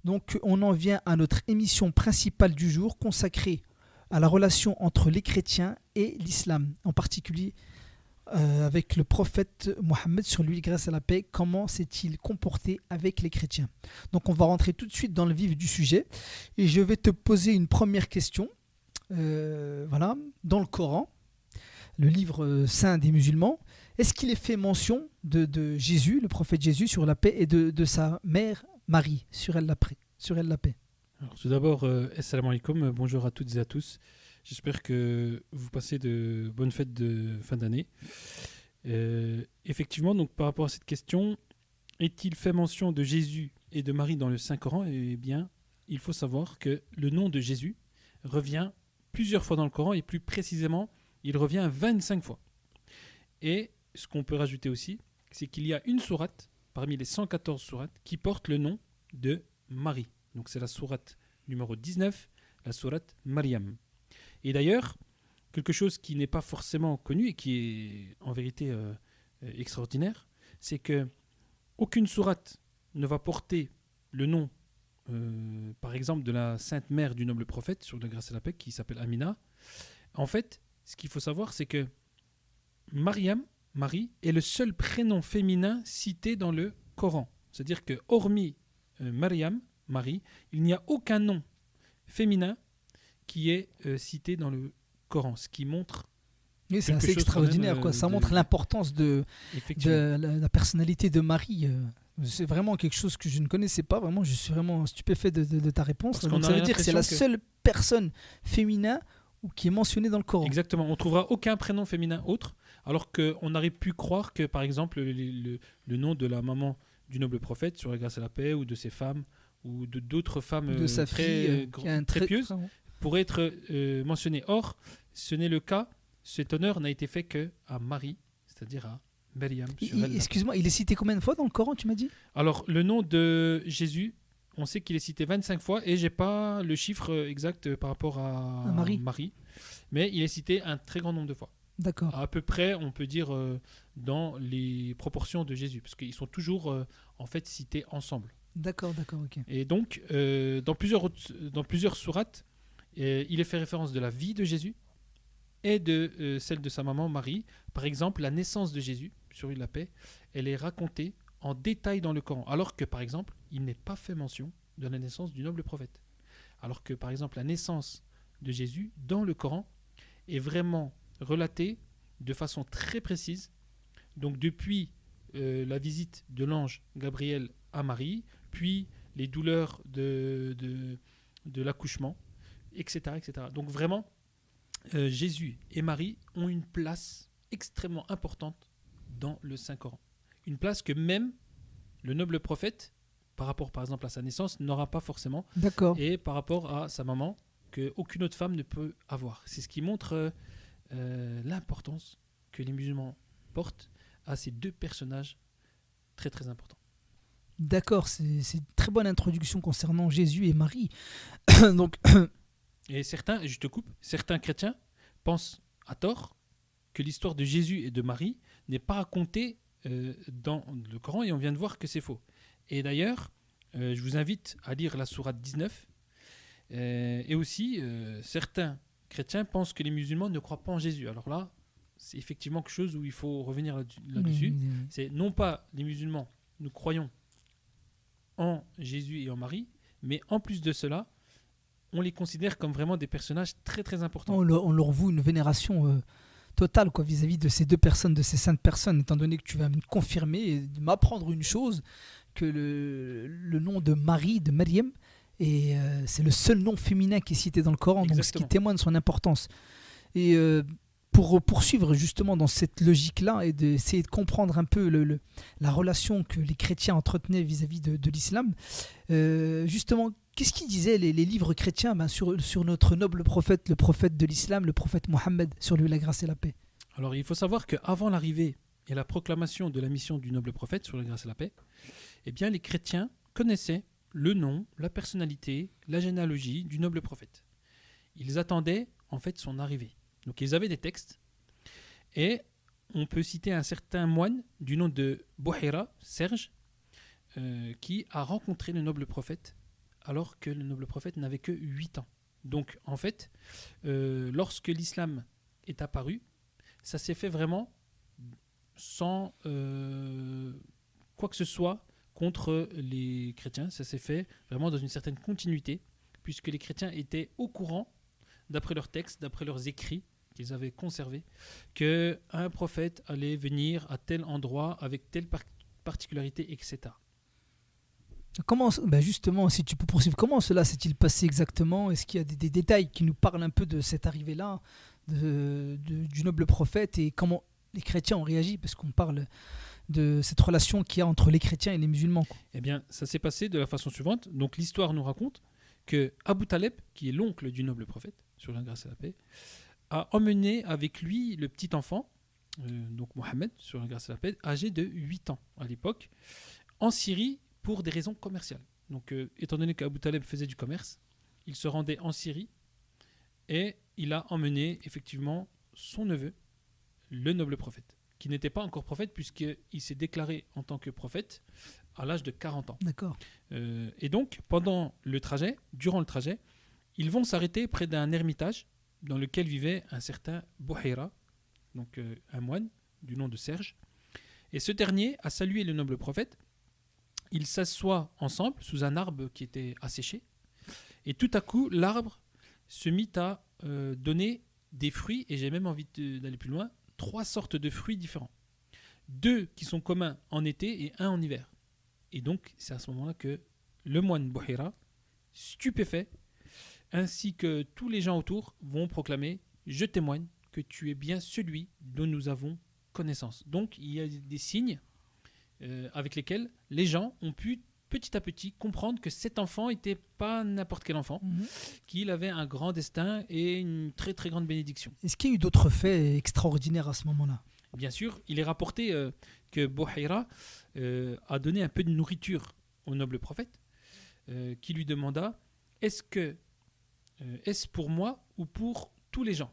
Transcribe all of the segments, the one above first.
Donc on en vient à notre émission principale du jour consacrée à la relation entre les chrétiens et l'islam, en particulier avec le prophète Mohammed, sur lui grâce à la paix. Comment s'est-il comporté avec les chrétiens? Donc on va rentrer tout de suite dans le vif du sujet et je vais te poser une première question. Voilà, dans le Coran, le livre saint des musulmans, est-ce qu'il est fait mention de Jésus, le prophète Jésus, sur la paix, et de sa mère Marie, sur elle la paix? Alors, tout d'abord, assalamu alaikum, bonjour à toutes et à tous. J'espère que vous passez de bonnes fêtes de fin d'année. Effectivement, donc, par rapport à cette question, est-il fait mention de Jésus et de Marie dans le Saint-Coran? Eh bien, il faut savoir que le nom de Jésus revient plusieurs fois dans le Coran, et plus précisément, il revient 25 fois. Et ce qu'on peut rajouter aussi, c'est qu'il y a une sourate, parmi les 114 sourates, qui porte le nom de Marie. Donc c'est la sourate numéro 19, la sourate Maryam. Et d'ailleurs, quelque chose qui n'est pas forcément connu et qui est en vérité extraordinaire, c'est que aucune sourate ne va porter le nom, par exemple, de la sainte mère du noble prophète, sur la grâce et la paix, qui s'appelle Amina. En fait, ce qu'il faut savoir, c'est que Maryam, Marie, est le seul prénom féminin cité dans le Coran. C'est-à-dire que, hormis Maryam, Marie, il n'y a aucun nom féminin qui est cité dans le Coran, ce qui montre... Oui, c'est assez extraordinaire, quoi. Ça montre l'importance de la personnalité de Marie. C'est vraiment quelque chose que je ne connaissais pas. Vraiment, je suis vraiment stupéfait de ta réponse. Donc, ça veut dire que c'est la seule personne féminin qui est mentionnée dans le Coran. Exactement. On ne trouvera aucun prénom féminin autre, alors qu'on aurait pu croire que, par exemple, le nom de la maman du noble prophète, sur la grâce et la paix, ou de ses femmes, ou de d'autres femmes de sa très pieuses, pourrait être mentionné. Or, ce n'est le cas. Cet honneur n'a été fait qu'à Marie, c'est-à-dire à Maryam. Excuse-moi, il est cité combien de fois dans le Coran, tu m'as dit? Alors, le nom de Jésus, on sait qu'il est cité 25 fois, et je n'ai pas le chiffre exact par rapport à Marie, mais il est cité un très grand nombre de fois. D'accord. À peu près, on peut dire dans les proportions de Jésus, parce qu'ils sont toujours en fait cités ensemble. D'accord, ok. Et donc, dans plusieurs sourates, il est fait référence de la vie de Jésus et de celle de sa maman Marie. Par exemple, la naissance de Jésus, sur lui la paix, elle est racontée en détail dans le Coran, alors que, par exemple, il n'est pas fait mention de la naissance du noble prophète. Alors que, par exemple, la naissance de Jésus dans le Coran est vraiment relatée de façon très précise. Donc, depuis la visite de l'ange Gabriel à Marie, puis les douleurs de l'accouchement, etc., etc. Donc vraiment, Jésus et Marie ont une place extrêmement importante dans le Saint-Coran. Une place que même le noble prophète, par rapport par exemple à sa naissance, n'aura pas forcément. D'accord. Et par rapport à sa maman, qu'aucune autre femme ne peut avoir. C'est ce qui montre l'importance que les musulmans portent à ces deux personnages très très importants. D'accord, c'est une très bonne introduction concernant Jésus et Marie. Donc... Et certains chrétiens pensent à tort que l'histoire de Jésus et de Marie n'est pas racontée dans le Coran, et on vient de voir que c'est faux. Et d'ailleurs, je vous invite à lire la sourate 19. Et aussi, certains chrétiens pensent que les musulmans ne croient pas en Jésus. Alors là, c'est effectivement quelque chose où il faut revenir là-dessus. C'est non pas les musulmans, nous croyons en Jésus et en Marie, mais en plus de cela, on les considère comme vraiment des personnages très très importants. On leur voue une vénération totale, quoi, vis-à-vis de ces deux personnes, de ces saintes personnes, étant donné que tu vas me confirmer et m'apprendre une chose, que le nom de Marie, de Maryam, c'est le seul nom féminin qui est cité dans le Coran, donc ce qui témoigne de son importance. Et pour poursuivre justement dans cette logique-là et d'essayer de comprendre un peu la relation que les chrétiens entretenaient vis-à-vis de l'islam, justement, qu'est-ce qu'ils disaient les livres chrétiens sur notre noble prophète, le prophète de l'islam, le prophète Mohammed, sur lui la grâce et la paix? Alors il faut savoir qu'avant l'arrivée et la proclamation de la mission du noble prophète, sur la grâce et la paix, eh bien les chrétiens connaissaient le nom, la personnalité, la généalogie du noble prophète. Ils attendaient en fait son arrivée. Donc ils avaient des textes, et on peut citer un certain moine du nom de Bouhira, Serge, qui a rencontré le noble prophète alors que le noble prophète n'avait que 8 ans. Donc, en fait, lorsque l'islam est apparu, ça s'est fait vraiment sans quoi que ce soit contre les chrétiens. Ça s'est fait vraiment dans une certaine continuité, puisque les chrétiens étaient au courant, d'après leurs textes, d'après leurs écrits qu'ils avaient conservés, qu'un prophète allait venir à tel endroit avec telle particularité, etc. Comment, ben justement, si tu peux poursuivre, comment cela s'est-il passé exactement? Est-ce qu'il y a des détails qui nous parlent un peu de cette arrivée-là du noble prophète et comment les chrétiens ont réagi? Parce qu'on parle de cette relation qu'il y a entre les chrétiens et les musulmans, quoi. Eh bien, ça s'est passé de la façon suivante. Donc, l'histoire nous raconte que Abu Taleb, qui est l'oncle du noble prophète, sur la grâce et la paix, a emmené avec lui le petit enfant, donc Mohammed, sur la grâce et la paix, âgé de 8 ans à l'époque, en Syrie pour des raisons commerciales. Donc, étant donné qu'Abu Taleb faisait du commerce, il se rendait en Syrie et il a emmené effectivement son neveu, le noble prophète, qui n'était pas encore prophète puisqu'il s'est déclaré en tant que prophète à l'âge de 40 ans. D'accord. Et donc, durant le trajet, ils vont s'arrêter près d'un ermitage dans lequel vivait un certain Bouhaira, donc un moine du nom de Serge. Et ce dernier a salué le noble prophète. Ils s'assoient ensemble sous un arbre qui était asséché. Et tout à coup, l'arbre se mit à donner des fruits, et j'ai même envie d'aller plus loin, 3 sortes de fruits différents. 2 qui sont communs en été et 1 en hiver. Et donc, c'est à ce moment-là que le moine Bouhaira, stupéfait, ainsi que tous les gens autour, vont proclamer « Je témoigne que tu es bien celui dont nous avons connaissance ». Donc, il y a des signes avec lesquels les gens ont pu petit à petit comprendre que cet enfant n'était pas n'importe quel enfant, qu'il avait un grand destin et une très très grande bénédiction. Est-ce qu'il y a eu d'autres faits extraordinaires à ce moment-là? Bien sûr, il est rapporté que Bouhaira a donné un peu de nourriture au noble prophète, qui lui demanda « Est-ce pour moi ou pour tous les gens ?»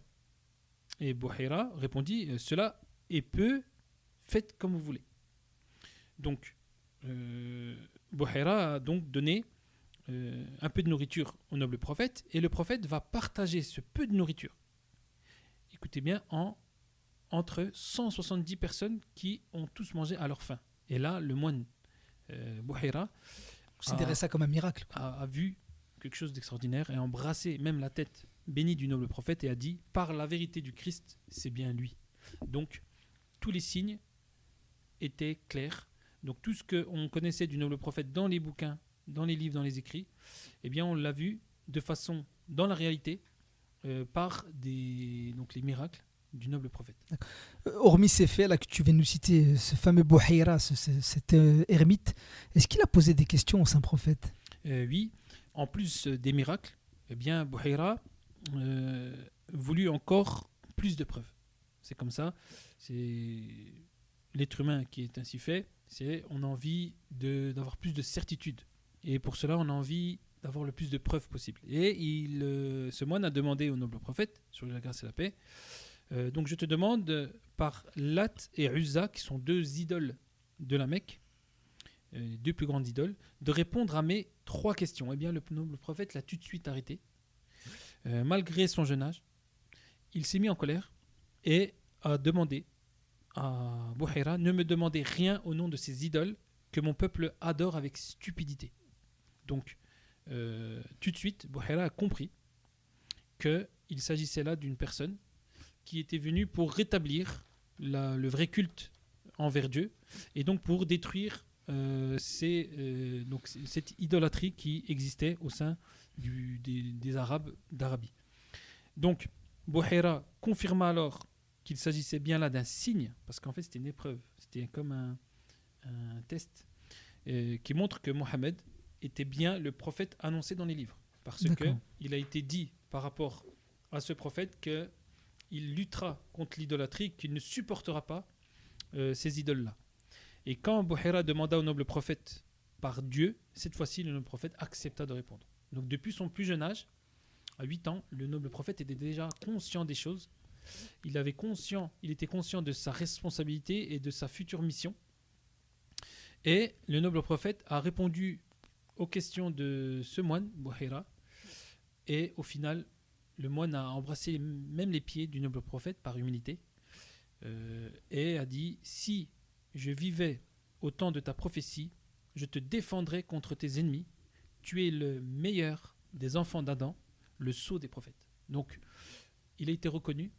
Et Bouhaira répondit « Cela est peu, faites comme vous voulez. » Donc, Bouhaira a donc donné un peu de nourriture au noble prophète, et le prophète va partager ce peu de nourriture, écoutez bien, entre 170 personnes qui ont tous mangé à leur faim. Et là, le moine Bouhaira Considérez ça comme un miracle. a vu quelque chose d'extraordinaire et a embrassé même la tête bénie du noble prophète et a dit « Par la vérité du Christ, c'est bien lui ». Donc, tous les signes étaient clairs. Donc, tout ce qu'on connaissait du noble prophète dans les bouquins, dans les livres, dans les écrits, eh bien, on l'a vu de façon, dans la réalité, par donc les miracles du noble prophète. Hormis ces faits là que tu viens de nous citer, ce fameux Bouhaira, cet ermite, est-ce qu'il a posé des questions au saint prophète? Oui, en plus des miracles, eh bien, Bouhaira voulut encore plus de preuves. C'est comme ça, c'est l'être humain qui est ainsi fait, on a envie d'avoir plus de certitude. Et pour cela, on a envie d'avoir le plus de preuves possible. Et ce moine a demandé au noble prophète, sur la grâce et la paix, donc je te demande, par Lat et Uzza, qui sont 2 idoles de la Mecque, 2 plus grandes idoles, de répondre à mes 3 questions. Eh bien, le noble prophète l'a tout de suite arrêté. Malgré son jeune âge, il s'est mis en colère et a demandé à Bouhaira « Ne me demandez rien au nom de ces idoles que mon peuple adore avec stupidité. » Donc, tout de suite, Bouhaira a compris qu'il s'agissait là d'une personne qui était venue pour rétablir le vrai culte envers Dieu et donc pour détruire cette idolâtrie qui existait au sein des Arabes d'Arabie. Donc, Bouhaira confirma alors qu'il s'agissait bien là d'un signe, parce qu'en fait c'était une épreuve, c'était comme un test qui montre que Mohammed était bien le prophète annoncé dans les livres, parce qu'il a été dit par rapport à ce prophète qu'il luttera contre l'idolâtrie, qu'il ne supportera pas ces idoles-là. Et quand Bouhaira demanda au noble prophète par Dieu, cette fois-ci le noble prophète accepta de répondre. Donc depuis son plus jeune âge, à 8 ans, le noble prophète était déjà conscient des choses. Il était conscient de sa responsabilité et de sa future mission. Et le noble prophète a répondu aux questions de ce moine, Bouhaira, et au final, le moine a embrassé même les pieds du noble prophète par humilité et a dit: si je vivais au temps de ta prophétie, je te défendrais contre tes ennemis. Tu es le meilleur des enfants d'Adam, le sceau des prophètes. Donc, il a été reconnu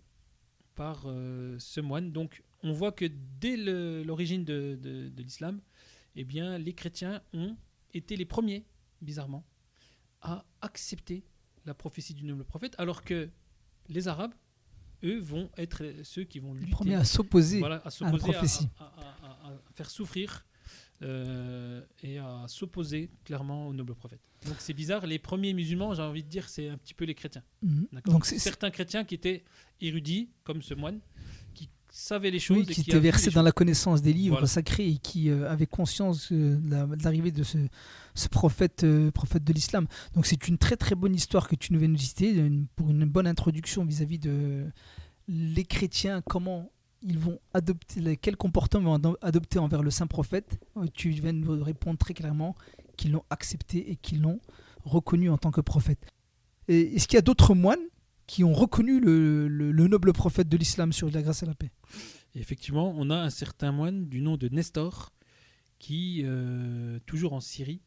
par ce moine. Donc, on voit que dès l'origine de l'islam, eh bien, les chrétiens ont été les premiers, bizarrement, à accepter la prophétie du noble prophète, alors que les Arabes, eux, vont être ceux qui vont lutter. Les premiers à s'opposer Voilà, à la prophétie. à faire souffrir et à s'opposer clairement au noble prophète. Donc c'est bizarre, les premiers musulmans, j'ai envie de dire, c'est un petit peu les chrétiens. D'accord. Donc certains chrétiens qui étaient érudits, comme ce moine, qui savaient les choses. oui, et qui qui étaient avaient versés les dans choses. la connaissance des livres Voilà. sacrés et qui avaient conscience de l'arrivée de ce prophète, prophète de l'islam. Donc c'est une très très bonne histoire que tu nous viens de nous citer, pour une bonne introduction vis-à-vis de les chrétiens, comment ils vont adopter, quel comportement vont adopter envers le saint prophète. Tu viens de nous répondre très clairement qu'ils l'ont accepté et qu'ils l'ont reconnu en tant que prophète. Et est-ce qu'il y a d'autres moines qui ont reconnu le noble prophète de l'islam, sur la grâce et la paix? Et effectivement, on a un certain moine du nom de Nestor qui, toujours en Syrie,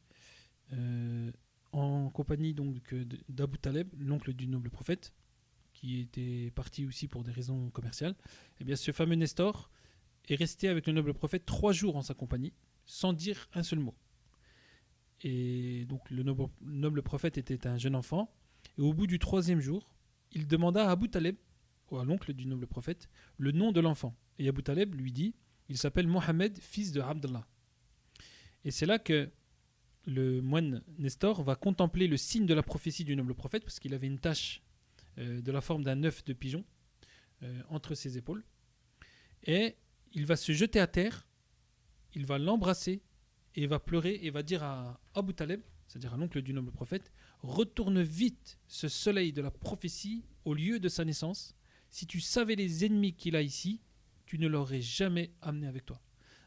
en compagnie donc d'Abu Taleb, l'oncle du noble prophète, qui était parti aussi pour des raisons commerciales, eh bien ce fameux Nestor est resté avec le noble prophète 3 jours en sa compagnie, sans dire un seul mot. Et donc le noble prophète était un jeune enfant, et au bout du 3e jour, il demanda à Abu Taleb, ou à l'oncle du noble prophète, le nom de l'enfant. Et Abu Taleb lui dit: il s'appelle Mohammed, fils de Abdallah. Et c'est là que le moine Nestor va contempler le signe de la prophétie du noble prophète, parce qu'il avait une tache de la forme d'un œuf de pigeon entre ses épaules. Et il va se jeter à terre, il va l'embrasser, et va pleurer, et va dire à Abu Taleb, c'est-à-dire à l'oncle du noble prophète: retourne vite ce soleil de la prophétie au lieu de sa naissance. Si tu savais les ennemis qu'il a ici, tu ne l'aurais jamais amené avec toi.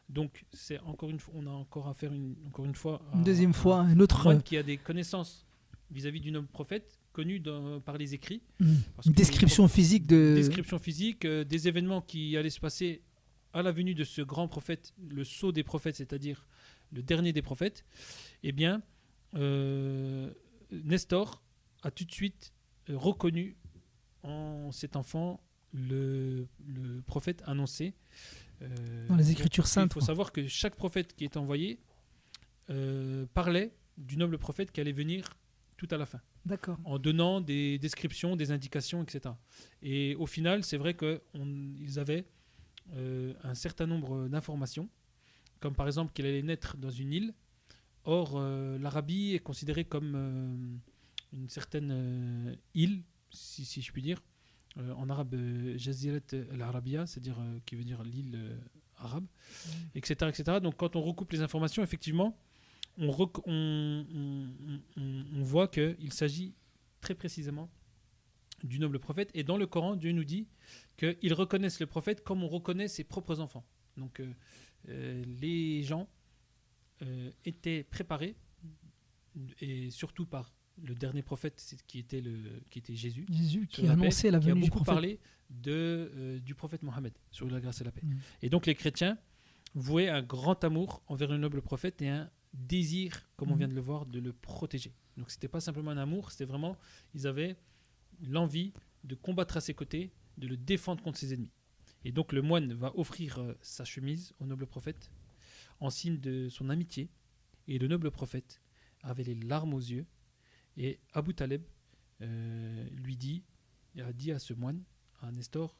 Donc c'est encore une fois, on a encore à faire encore une fois Une deuxième fois, un autre moine qui a des connaissances vis-à-vis du noble prophète, connu par les écrits. Parce une que description physique description physique, des événements qui allaient se passer à la venue de ce grand prophète, le sceau des prophètes, c'est-à-dire le dernier des prophètes. Eh bien, Nestor a tout de suite reconnu en cet enfant le prophète annoncé. dans les Écritures saintes. Il faut savoir que chaque prophète qui est envoyé parlait du noble prophète qui allait venir tout à la fin. D'accord. En donnant des descriptions, des indications, etc. Et au final, c'est vrai qu'ils avaient un certain nombre d'informations, comme par exemple qu'il allait naître dans une île. Or, l'Arabie est considérée comme une certaine île, si je puis dire. En arabe, Jazirat al-Arabia, c'est-à-dire qui veut dire l'île arabe, etc., etc. Donc, quand on recoupe les informations, effectivement, on voit qu'il s'agit très précisément du noble prophète. Et dans le Coran, Dieu nous dit qu'ils reconnaissent le prophète comme on reconnaît ses propres enfants. Donc, les gens étaient préparés, et surtout par le dernier prophète qui était Jésus. Jésus qui a annoncé la venue du prophète. Qui a beaucoup parlé du prophète Mohammed, sur la grâce et la paix. Et donc les chrétiens vouaient un grand amour envers le noble prophète et un désir, comme on vient de le voir, de le protéger. Donc c'était pas simplement un amour, c'était vraiment, ils avaient l'envie de combattre à ses côtés, de le défendre contre ses ennemis. Et donc le moine va offrir sa chemise au noble prophète en signe de son amitié, et le noble prophète avait les larmes aux yeux, et Abu Taleb a dit à ce moine, à Nestor: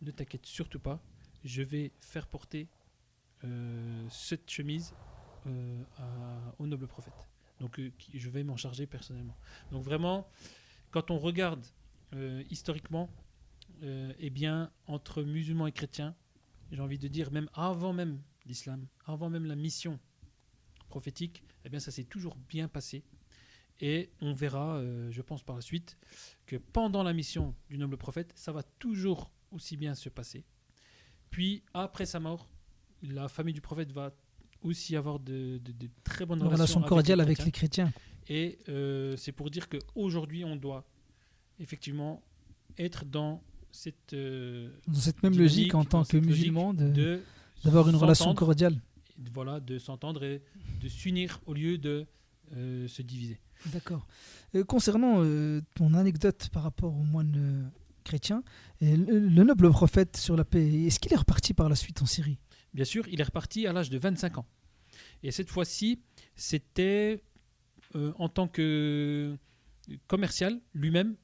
ne t'inquiète surtout pas, je vais faire porter cette chemise au noble prophète. Donc je vais m'en charger personnellement. Donc vraiment, quand on regarde historiquement, eh bien, entre musulmans et chrétiens, j'ai envie de dire, même avant même l'islam, avant même la mission prophétique, eh bien ça s'est toujours bien passé. Et on verra, je pense par la suite, que pendant la mission du noble prophète, ça va toujours aussi bien se passer. Puis, après sa mort, la famille du prophète va aussi avoir de très bonnes Une relation relations cordiale avec avec les chrétiens. Et c'est pour dire qu'aujourd'hui, on doit effectivement être dans cette, Dans cette même dynamique, logique en dans tant que cette logique musulman, de d'avoir une relation s'entendre, cordiale. voilà, de s'entendre et de s'unir au lieu de se diviser. D'accord. Concernant ton anecdote par rapport aux moines chrétiens, le noble prophète sur la paix, est-ce qu'il est reparti par la suite en Syrie? Bien sûr, il est reparti à l'âge de 25 ans. Et cette fois-ci, c'était en tant que commercial lui-même.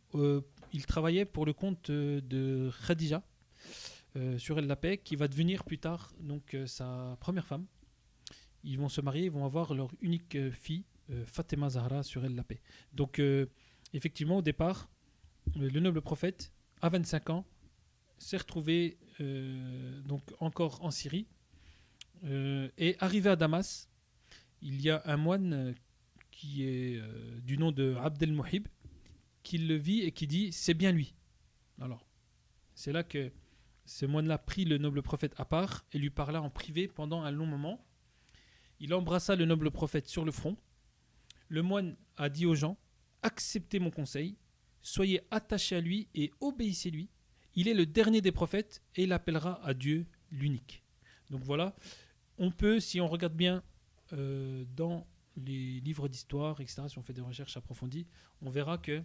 Il travaillait pour le compte de Khadija sur El Lapé, qui va devenir plus tard donc, sa première femme. Ils vont se marier, ils vont avoir leur unique fille, Fatima Zahra, sur El Lapé. Donc, effectivement, au départ, le noble prophète, à 25 ans, s'est retrouvé donc encore en Syrie. Et arrivé à Damas, il y a un moine qui est du nom de Abdel Mouhib qui le vit et qui dit c'est bien lui. Alors, c'est là que ce moine-là prit le noble prophète à part et lui parla en privé pendant un long moment. Il embrassa le noble prophète sur le front. Le moine a dit aux gens acceptez mon conseil, soyez attachés à lui et obéissez-lui. Il est le dernier des prophètes et il appellera à Dieu l'unique. Donc voilà, on peut, si on regarde bien dans les livres d'histoire, etc., si on fait des recherches approfondies, on verra que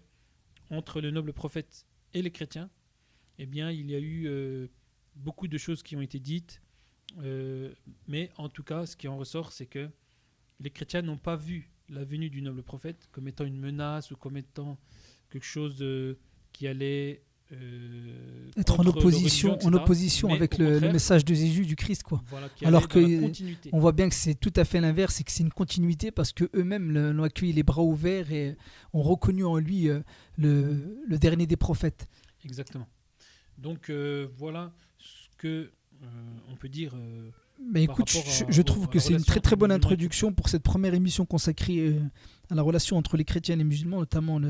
entre le noble prophète et les chrétiens, eh bien, il y a eu beaucoup de choses qui ont été dites, mais en tout cas, ce qui en ressort, c'est que les chrétiens n'ont pas vu la venue du noble prophète comme étant une menace ou comme étant quelque chose qui allait être en opposition avec le message de Jésus, du Christ, quoi. Voilà, alors qu'on voit bien que c'est tout à fait l'inverse et que c'est une continuité parce qu'eux-mêmes l'ont accueilli les bras ouverts et ont reconnu en lui le dernier des prophètes. Exactement. Donc voilà ce que on peut dire. Mais écoute, je trouve que c'est une très très bonne introduction pour cette première émission consacrée à la relation entre les chrétiens et les musulmans, notamment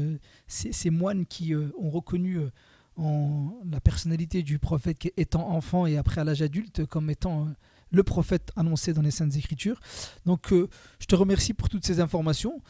ces moines qui ont reconnu en la personnalité du prophète étant enfant et après à l'âge adulte comme étant le prophète annoncé dans les Saintes Écritures. Donc je te remercie pour toutes ces informations.